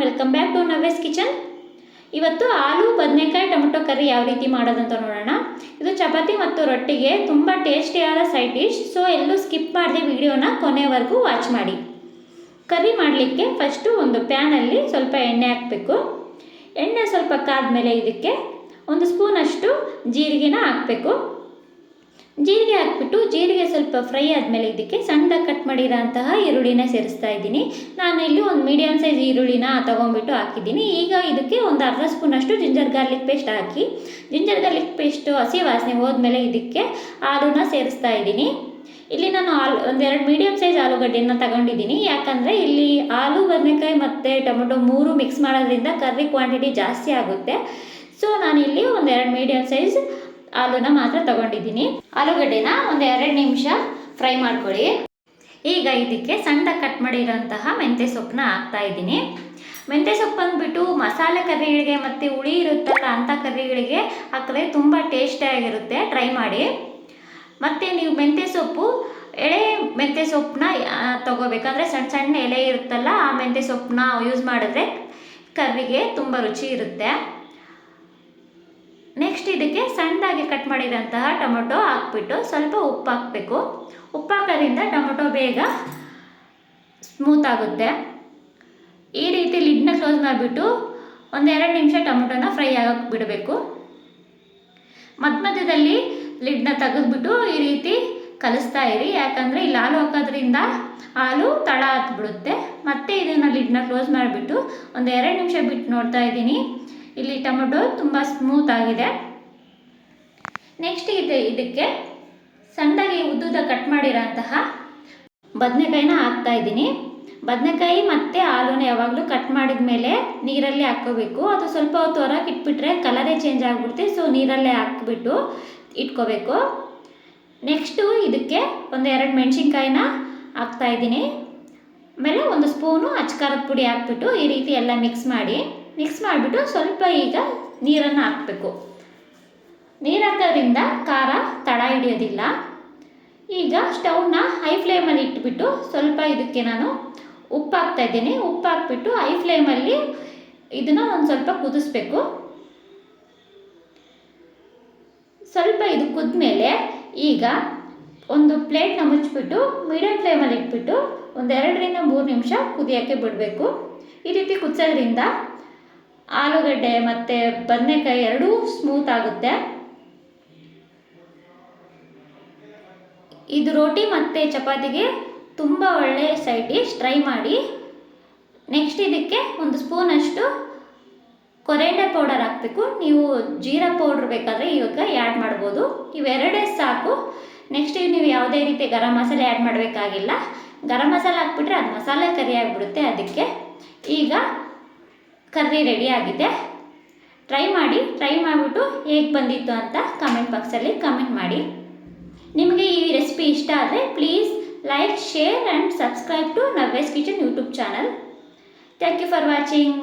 Welcome back to Navya's kitchen. ಇವತ್ತು ಆಲೂ ಬದನೆಕಾಯಿ ಟೊಮೆಟೊ ಕರಿ ಯಾವ ರೀತಿ ಮಾಡೋದಂತ ನೋಡೋಣ. ಇದು ಚಪಾತಿ ಮತ್ತು ರೊಟ್ಟಿಗೆ ತುಂಬ ಟೇಸ್ಟಿಯಾದ ಸೈಡ್ ಡಿಶ್. ಸೊ ಎಲ್ಲೂ ಸ್ಕಿಪ್ ಮಾಡದೆ ವಿಡಿಯೋನ ಕೊನೆವರೆಗೂ ವಾಚ್ ಮಾಡಿ. ಕರಿ ಮಾಡಲಿಕ್ಕೆ ಫಸ್ಟು ಒಂದು ಪ್ಯಾನಲ್ಲಿ ಸ್ವಲ್ಪ ಎಣ್ಣೆ ಹಾಕಬೇಕು. ಎಣ್ಣೆ ಸ್ವಲ್ಪ ಕಾದ್ಮೇಲೆ ಇದಕ್ಕೆ ಒಂದು ಸ್ಪೂನಷ್ಟು ಜೀರಿಗೆನ ಹಾಕಬೇಕು. ಜೀರಿಗೆ ಹಾಕ್ಬಿಟ್ಟು ಜೀರಿಗೆ ಸ್ವಲ್ಪ ಫ್ರೈ ಆದಮೇಲೆ ಇದಕ್ಕೆ ಸಣ್ಣದಾಗಿ ಕಟ್ ಮಾಡಿರೋಂತಹ ಈರುಳ್ಳಿನ ಸೇರಿಸ್ತಾ ಇದ್ದೀನಿ. ನಾನು ಇಲ್ಲಿ ಒಂದು ಮೀಡಿಯಮ್ ಸೈಜ್ ಈರುಳ್ಳಿನ ತೊಗೊಂಡ್ಬಿಟ್ಟು ಹಾಕಿದ್ದೀನಿ. ಈಗ ಇದಕ್ಕೆ ಒಂದು ಅರ್ಧ ಸ್ಪೂನಷ್ಟು ಜಿಂಜರ್ ಗಾರ್ಲಿಕ್ ಪೇಸ್ಟ್ ಹಾಕಿ, ಜಿಂಜರ್ ಗಾರ್ಲಿಕ್ ಪೇಸ್ಟು ಹಸಿ ವಾಸನೆ ಹೋದ್ಮೇಲೆ ಇದಕ್ಕೆ ಆಲೂನ ಸೇರಿಸ್ತಾ ಇದ್ದೀನಿ. ಇಲ್ಲಿ ನಾನು ಒಂದೆರಡು ಮೀಡಿಯಮ್ ಸೈಜ್ ಆಲೂಗಡ್ಡೆನ ತಗೊಂಡಿದ್ದೀನಿ. ಯಾಕಂದರೆ ಇಲ್ಲಿ ಆಲೂ ಬದನೆಕಾಯಿ ಮತ್ತು ಟೊಮೆಟೊ ಮೂರು ಮಿಕ್ಸ್ ಮಾಡೋದ್ರಿಂದ ಕರ್ರಿ ಕ್ವಾಂಟಿಟಿ ಜಾಸ್ತಿ ಆಗುತ್ತೆ. ಸೊ ನಾನಿಲ್ಲಿ ಒಂದೆರಡು ಮೀಡಿಯಮ್ ಸೈಜ್ ಆಲೂನ ಮಾತ್ರ ತಗೊಂಡಿದ್ದೀನಿ. ಆಲೂಗಡ್ಡೆನ ಒಂದು 2 ನಿಮಿಷ ಫ್ರೈ ಮಾಡ್ಕೊಳ್ಳಿ. ಈಗ ಇದಕ್ಕೆ ಸಣ್ಣದಾಗಿ ಕಟ್ ಮಾಡಿರೋಂತಹ ಮೆಂತ್ಯ ಸೊಪ್ಪನ್ನ ಹಾಕ್ತಾ ಇದ್ದೀನಿ. ಮೆಂತ್ಯ ಸೊಪ್ಪು ಬಂದುಬಿಟ್ಟು ಮಸಾಲೆ ಕರ್ರಿಗಳಿಗೆ ಮತ್ತು ಹುಳಿ ಇರುತ್ತಲ್ಲ ಅಂಥ ಕರ್ರಿಗಳಿಗೆ ಹಾಕಿದ್ರೆ ತುಂಬ ಟೇಸ್ಟಿಯಾಗಿರುತ್ತೆ. ಟ್ರೈ ಮಾಡಿ. ಮತ್ತು ನೀವು ಮೆಂತ್ಯ ಸೊಪ್ಪು ಎಳೆ ಮೆಂತ್ಯ ಸೊಪ್ಪನ್ನ ತೊಗೋಬೇಕಂದ್ರೆ ಸಣ್ಣ ಸಣ್ಣ ಎಲೆ ಇರುತ್ತಲ್ಲ ಆ ಮೆಂತ್ಯ ಸೊಪ್ಪನ್ನ ಯೂಸ್ ಮಾಡಿದ್ರೆ ಕರ್ರಿಗೆ ತುಂಬ ರುಚಿ ಇರುತ್ತೆ. ನೆಕ್ಸ್ಟ್ ಇದಕ್ಕೆ ಸಣ್ಣದಾಗಿ ಕಟ್ ಮಾಡಿರೋಂತಹ ಟೊಮೆಟೊ ಹಾಕ್ಬಿಟ್ಟು ಸ್ವಲ್ಪ ಉಪ್ಪು ಹಾಕಬೇಕು. ಉಪ್ಪು ಹಾಕೋದ್ರಿಂದ ಟೊಮೆಟೊ ಬೇಗ ಸ್ಮೂತ್ ಆಗುತ್ತೆ. ಈ ರೀತಿ ಲಿಡ್ನ ಕ್ಲೋಸ್ ಮಾಡಿಬಿಟ್ಟು 1-2 ನಿಮಿಷ ಟೊಮೆಟೊನ ಫ್ರೈ ಆಗೋಕ್ಕೆ ಬಿಡಬೇಕು. ಮಧ್ಯದಲ್ಲಿ ಲಿಡ್ನ ತೆಗೆದ್ಬಿಟ್ಟು ಈ ರೀತಿ ಕಲಿಸ್ತಾ ಇರಿ. ಯಾಕಂದರೆ ಇಲ್ಲಿ ಹಾಲು ಹಾಕೋದ್ರಿಂದ ಹಾಲು ತಳ ಹತ್ಬಿಡುತ್ತೆ. ಮತ್ತು ಇದನ್ನು ಲಿಡ್ನ ಕ್ಲೋಸ್ ಮಾಡಿಬಿಟ್ಟು 1-2 ನಿಮಿಷ ಬಿಟ್ಟು ನೋಡ್ತಾ ಇದ್ದೀನಿ. ಇಲ್ಲಿ ಟೊಮೆಟೊ ತುಂಬ ಸ್ಮೂತ್ ಆಗಿದೆ. ನೆಕ್ಸ್ಟ್ ಇದಕ್ಕೆ ಸಣ್ಣದಾಗಿ ಉದ್ದುದ ಕಟ್ ಮಾಡಿರೋಂತಹ ಬದನೆಕಾಯಿನ ಹಾಕ್ತಾ ಇದ್ದೀನಿ. ಬದನೆಕಾಯಿ ಮತ್ತು ಆಲೂನ ಯಾವಾಗಲೂ ಕಟ್ ಮಾಡಿದ ಮೇಲೆ ನೀರಲ್ಲಿ ಹಾಕ್ಕೋಬೇಕು. ಅದು ಸ್ವಲ್ಪ ಹೊತ್ತು ಹೊರಗೆ ಇಟ್ಬಿಟ್ರೆ ಕಲರೇ ಚೇಂಜ್ ಆಗಿಬಿಡುತ್ತೆ. ಸೊ ನೀರಲ್ಲೇ ಹಾಕ್ಬಿಟ್ಟು ಇಟ್ಕೋಬೇಕು. ನೆಕ್ಸ್ಟು ಇದಕ್ಕೆ 1-2 ಮೆಣಸಿನ್ಕಾಯಿನ ಹಾಕ್ತಾ ಇದ್ದೀನಿ. ಆಮೇಲೆ 1 ಸ್ಪೂನು ಅಚ್ಕಾರದ ಪುಡಿ ಹಾಕ್ಬಿಟ್ಟು ಈ ರೀತಿ ಎಲ್ಲ ಮಿಕ್ಸ್ ಮಾಡಿಬಿಟ್ಟು ಸ್ವಲ್ಪ ಈಗ ನೀರನ್ನು ಹಾಕಬೇಕು. ನೀರು ಹಾಕೋದ್ರಿಂದ ಖಾರ ತಳ ಹಿಡಿಯೋದಿಲ್ಲ. ಈಗ ಸ್ಟವ್ನ ಹೈ ಫ್ಲೇಮಲ್ಲಿ ಇಟ್ಬಿಟ್ಟು ಸ್ವಲ್ಪ ಇದಕ್ಕೆ ನಾನು ಉಪ್ಪು ಹಾಕ್ತಾ ಇದ್ದೀನಿ. ಉಪ್ಪು ಹಾಕ್ಬಿಟ್ಟು ಹೈ ಫ್ಲೇಮಲ್ಲಿ ಇದನ್ನು ಒಂದು ಸ್ವಲ್ಪ ಕುದಿಸ್ಬೇಕು. ಸ್ವಲ್ಪ ಇದು ಕುದ್ಮೇಲೆ ಈಗ ಒಂದು ಪ್ಲೇಟ್ನ ಮುಚ್ಚಿಬಿಟ್ಟು ಮೀಡಿಯಮ್ ಫ್ಲೇಮಲ್ಲಿ ಇಟ್ಬಿಟ್ಟು 2-3 ನಿಮಿಷ ಕುದಿಯೋಕ್ಕೆ ಬಿಡಬೇಕು. ಈ ರೀತಿ ಕುದಿಸೋದ್ರಿಂದ ಆಲೂಗಡ್ಡೆ ಮತ್ತು ಬದನೆಕಾಯಿ ಎರಡೂ ಸ್ಮೂತ್ ಆಗುತ್ತೆ. ಇದು ರೋಟಿ ಮತ್ತು ಚಪಾತಿಗೆ ತುಂಬ ಒಳ್ಳೆಯ ಸೈಡ್ ಡಿಶ್. ಟ್ರೈ ಮಾಡಿ. ನೆಕ್ಸ್ಟ್ ಇದಕ್ಕೆ 1 ಸ್ಪೂನಷ್ಟು ಕೊರಿಯಾಂಡರ್ ಪೌಡರ್ ಹಾಕಬೇಕು. ನೀವು ಜೀರಾ ಪೌಡ್ರ್ ಬೇಕಾದರೆ ಇವಾಗ ಆ್ಯಡ್ ಮಾಡ್ಬೋದು. ಇವೆರಡೇ ಸಾಕು. ನೆಕ್ಸ್ಟ್ ನೀವು ಯಾವುದೇ ರೀತಿ ಗರಂ ಮಸಾಲೆ ಆ್ಯಡ್ ಮಾಡಬೇಕಾಗಿಲ್ಲ. ಗರಂ ಮಸಾಲೆ ಹಾಕ್ಬಿಟ್ರೆ ಅದು ಮಸಾಲೆ ಕರಿ ಆಗಿಬಿಡುತ್ತೆ. ಅದಕ್ಕೆ ಈಗ ಕರ್ರಿ ರೆಡಿ ಆಗಿದೆ. ಟ್ರೈ ಮಾಡಿಬಿಟ್ಟು ಹೇಗೆ ಬಂದಿತ್ತು ಅಂತ ಕಮೆಂಟ್ ಬಾಕ್ಸಲ್ಲಿ ಕಮೆಂಟ್ ಮಾಡಿ. ನಿಮಗೆ ಈ ರೆಸಿಪಿ ಇಷ್ಟ ಆದರೆ please like, share and subscribe to Navya's kitchen YouTube channel. Thank you for watching.